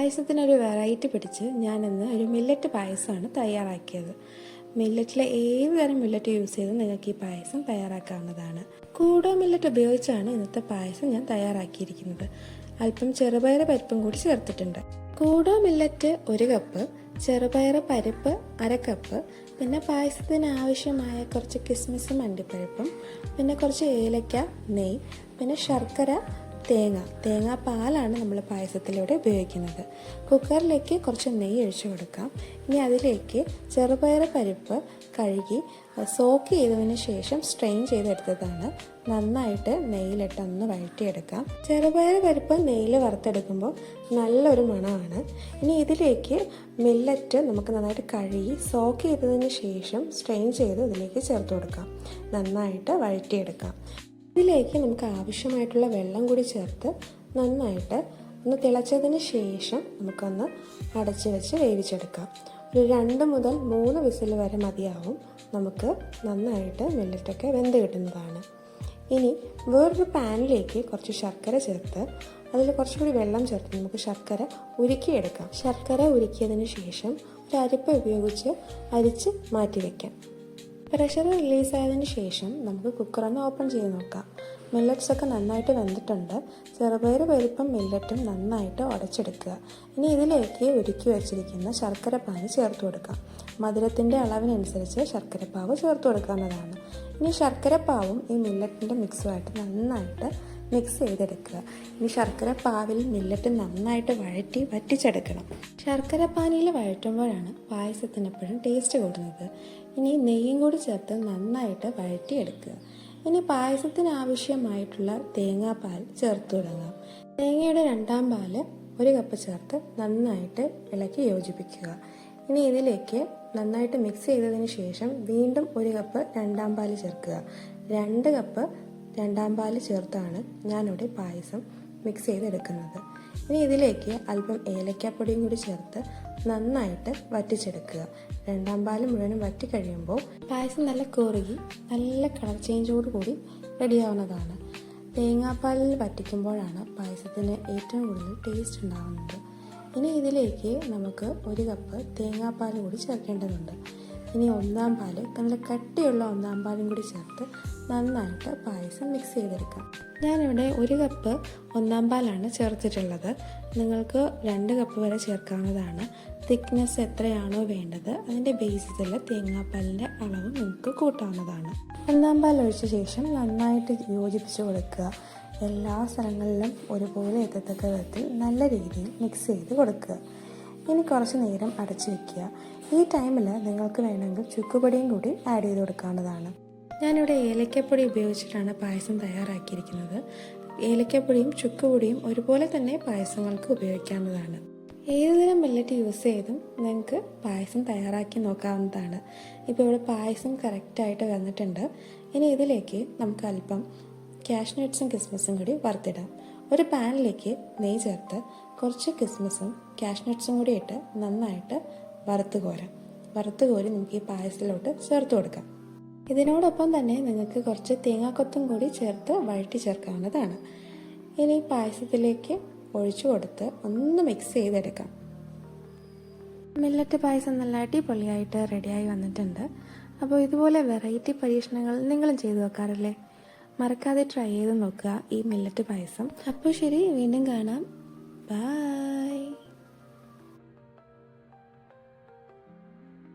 പായസത്തിനൊരു variety പിടിച്ച് ഞാനിന്ന് ഒരു മില്ലറ്റ് പായസമാണ് തയ്യാറാക്കിയത്. മില്ലറ്റിലെ ഏത് തരം മില്ലറ്റ് യൂസ് ചെയ്ത് നിങ്ങൾക്ക് ഈ പായസം തയ്യാറാക്കാവുന്നതാണ്. കൂടോ മില്ലറ്റ് ഉപയോഗിച്ചാണ് ഇന്നത്തെ പായസം ഞാൻ തയ്യാറാക്കിയിരിക്കുന്നത്. അല്പം ചെറുപയർ പരിപ്പും കൂടി ചേർത്തിട്ടുണ്ട്. കൂടോ മില്ലറ്റ് 1 കപ്പ്, ചെറുപയർ പരിപ്പ് 1/2 കപ്പ്, പിന്നെ പായസത്തിന് ആവശ്യമായ കുറച്ച് കിസ്മിസും അണ്ടിപ്പരിപ്പും, പിന്നെ കുറച്ച് ഏലക്ക, നെയ്യ്, പിന്നെ ശർക്കര, തേങ്ങാപ്പാലാണ് നമ്മൾ പായസത്തിലൂടെ ഉപയോഗിക്കുന്നത്. കുക്കറിലേക്ക് കുറച്ച് നെയ്യ് ഒഴിച്ചു കൊടുക്കാം. ഇനി അതിലേക്ക് ചെറുപയർ പരിപ്പ് കഴുകി സോക്ക് ചെയ്തതിന് ശേഷം സ്ട്രെയിൻ ചെയ്തെടുത്തതാണ്. നന്നായിട്ട് നെയ്യിലിട്ടൊന്ന് വഴറ്റിയെടുക്കാം. ചെറുപയർ പരിപ്പ് നെയ്യിൽ വറുത്തെടുക്കുമ്പോൾ നല്ലൊരു മണമാണ്. ഇനി ഇതിലേക്ക് മില്ലറ്റ് നമുക്ക് നന്നായിട്ട് കഴുകി സോക്ക് ചെയ്തതിന് ശേഷം സ്ട്രെയിൻ ചെയ്ത് ഇതിലേക്ക് ചേർത്ത് കൊടുക്കാം. നന്നായിട്ട് വഴറ്റിയെടുക്കാം. ഇതിലേക്ക് നമുക്ക് ആവശ്യമായിട്ടുള്ള വെള്ളം കൂടി ചേർത്ത് നന്നായിട്ട് ഒന്ന് തിളച്ചതിന് ശേഷം നമുക്കൊന്ന് അടച്ചു വെച്ച് വേവിച്ചെടുക്കാം. ഒരു 2 മുതൽ 3 വിസിൽ വരെ മതിയാവും. നമുക്ക് നന്നായിട്ട് മില്ലറ്റൊക്കെ വെന്ത് കിട്ടുന്നതാണ്. ഇനി വേറൊരു പാനിലേക്ക് കുറച്ച് ശർക്കര ചേർത്ത് അതിൽ കുറച്ചുകൂടി വെള്ളം ചേർത്ത് നമുക്ക് ശർക്കര ഉരുക്കിയെടുക്കാം. ശർക്കര ഉരുക്കിയതിന് ശേഷം ഒരു അരിപ്പ ഉപയോഗിച്ച് അരിച്ച് മാറ്റി വയ്ക്കാം. പ്രഷർ റിലീസായതിന് ശേഷം നമുക്ക് കുക്കറൊന്ന് ഓപ്പൺ ചെയ്ത് നോക്കാം. മില്ലറ്റ്സൊക്കെ നന്നായിട്ട് വെന്തിട്ടുണ്ട്. ചെറുപയർ പരിപ്പും മില്ലറ്റും നന്നായിട്ട് ഉടച്ചെടുക്കുക. ഇനി ഇതിലേക്ക് ഉരുക്കി വെച്ചിരിക്കുന്ന ശർക്കര പാനി ചേർത്ത് കൊടുക്കാം. മധുരത്തിൻ്റെ അളവിനനുസരിച്ച് ശർക്കരപ്പാവ് ചേർത്ത് കൊടുക്കാവുന്നതാണ്. ഇനി ശർക്കരപ്പാവും ഈ മില്ലറ്റിൻ്റെ മിക്സുമായിട്ട് നന്നായിട്ട് മിക്സ് ചെയ്തെടുക്കുക. ഇനി ശർക്കരപ്പാവിൽ മില്ലറ്റ് നന്നായിട്ട് വറ്റിച്ചെടുക്കണം. ശർക്കരപ്പാനിയിൽ വഴറ്റുമ്പോഴാണ് പായസത്തിന് എപ്പോഴും ടേസ്റ്റ് കൂടുന്നത്. ഇനി നെയ്യും കൂടി ചേർത്ത് നന്നായിട്ട് വഴറ്റിയെടുക്കുക. ഇനി പായസത്തിന് ആവശ്യമായിട്ടുള്ള തേങ്ങാപ്പാൽ ചേർത്ത് തുടങ്ങാം. തേങ്ങയുടെ 2ാം പാല് 1 കപ്പ് ചേർത്ത് നന്നായിട്ട് ഇളക്കി യോജിപ്പിക്കുക. ഇനി ഇതിലേക്ക് നന്നായിട്ട് മിക്സ് ചെയ്തതിന് ശേഷം വീണ്ടും 1 കപ്പ് 2ാം പാല് ചേർക്കുക. 2 കപ്പ് 2ാം പാല് ചേർത്താണ് ഞാനിവിടെ പായസം മിക്സ് ചെയ്തെടുക്കുന്നത്. ഇനി ഇതിലേക്ക് അല്പം ഏലക്കാപ്പൊടിയും കൂടി ചേർത്ത് നന്നായിട്ട് വറ്റിച്ചെടുക്കുക. 2ാം പാല് മുഴുവനും വറ്റി കഴിയുമ്പോൾ പായസം നല്ല കുറുകി നല്ല കളർ ചേഞ്ചോട് കൂടി റെഡിയാവുന്നതാണ്. തേങ്ങാപ്പാലിൽ വറ്റിക്കുമ്പോഴാണ് പായസത്തിന് ഏറ്റവും കൂടുതൽ ടേസ്റ്റ് ഉണ്ടാകുന്നത്. ഇനി ഇതിലേക്ക് നമുക്ക് 1 കപ്പ് തേങ്ങാപ്പാൽ കൂടി ചേർക്കേണ്ടതുണ്ട്. ഇനി 1ാം പാല് നല്ല കട്ടിയുള്ള 1ാം പാലും കൂടി ചേർത്ത് നന്നായിട്ട് പായസം മിക്സ് ചെയ്തെടുക്കാം. ഞാനിവിടെ 1 കപ്പ് 1ാം പാലാണ് ചേർത്തിട്ടുള്ളത്. നിങ്ങൾക്ക് 2 കപ്പ് വരെ ചേർക്കാവുന്നതാണ്. തിക്നെസ് എത്രയാണോ വേണ്ടത് അതിൻ്റെ ബേസിസിൽ തേങ്ങാപ്പാലിൻ്റെ അളവ് നിങ്ങൾക്ക് കൂട്ടാവുന്നതാണ്. 1ാം പാൽ ഒഴിച്ച ശേഷം നന്നായിട്ട് യോജിപ്പിച്ച് കൊടുക്കുക. എല്ലാ സ്ഥലങ്ങളിലും ഒരുപോലെ എത്തത്തക്ക വിധത്തിൽ നല്ല രീതിയിൽ മിക്സ് ചെയ്ത് കൊടുക്കുക. ഇനി കുറച്ച് നേരം അടച്ചു വയ്ക്കുക. ഈ ടൈമിൽ നിങ്ങൾക്ക് വേണമെങ്കിൽ ചുക്കുപൊടിയും കൂടി ആഡ് ചെയ്ത് കൊടുക്കാവുന്നതാണ്. ഞാനിവിടെ ഏലക്കപ്പൊടി ഉപയോഗിച്ചിട്ടാണ് പായസം തയ്യാറാക്കിയിരിക്കുന്നത്. ഏലക്കപ്പൊടിയും ചുക്കുപൊടിയും ഒരുപോലെ തന്നെ പായസങ്ങൾക്ക് ഉപയോഗിക്കാവുന്നതാണ്. ഏതുതരം മില്ലറ്റ് യൂസ് ചെയ്തും നിങ്ങൾക്ക് പായസം തയ്യാറാക്കി നോക്കാവുന്നതാണ്. ഇപ്പോൾ ഇവിടെ പായസം കറക്റ്റായിട്ട് വന്നിട്ടുണ്ട്. ഇനി ഇതിലേക്ക് നമുക്ക് അല്പം കാഷ്നട്ട്സും കിസ്മിസും കൂടി വറുത്തിടാം. ഒരു പാനിലേക്ക് നെയ്യ് ചേർത്ത് കുറച്ച് കിസ്മിസും കാഷ്നട്ട്സും കൂടി ഇട്ട് നന്നായിട്ട് വറുത്ത് കോരി നമുക്ക് ഈ പായസത്തിലോട്ട് ചേർത്ത് കൊടുക്കാം. ഇതിനോടൊപ്പം തന്നെ നിങ്ങൾക്ക് കുറച്ച് തേങ്ങാക്കൊത്തും കൂടി ചേർത്ത് വഴറ്റി ചേർക്കാവുന്നതാണ്. ഇനി പായസത്തിലേക്ക് ഒഴിച്ചു കൊടുത്ത് ഒന്ന് മിക്സ് ചെയ്തെടുക്കാം. മില്ലറ്റ് പായസം നല്ല അടിപൊളിയായിട്ട് റെഡിയായി വന്നിട്ടുണ്ട്. അപ്പോൾ ഇതുപോലെ വെറൈറ്റി പരീക്ഷണങ്ങൾ നിങ്ങളും ചെയ്തു നോക്കാറില്ലേ? മറക്കാതെ ട്രൈ ചെയ്ത് നോക്കുക ഈ മില്ലറ്റ് പായസം. അപ്പോൾ ശരി, വീണ്ടും കാണാം. ബൈ.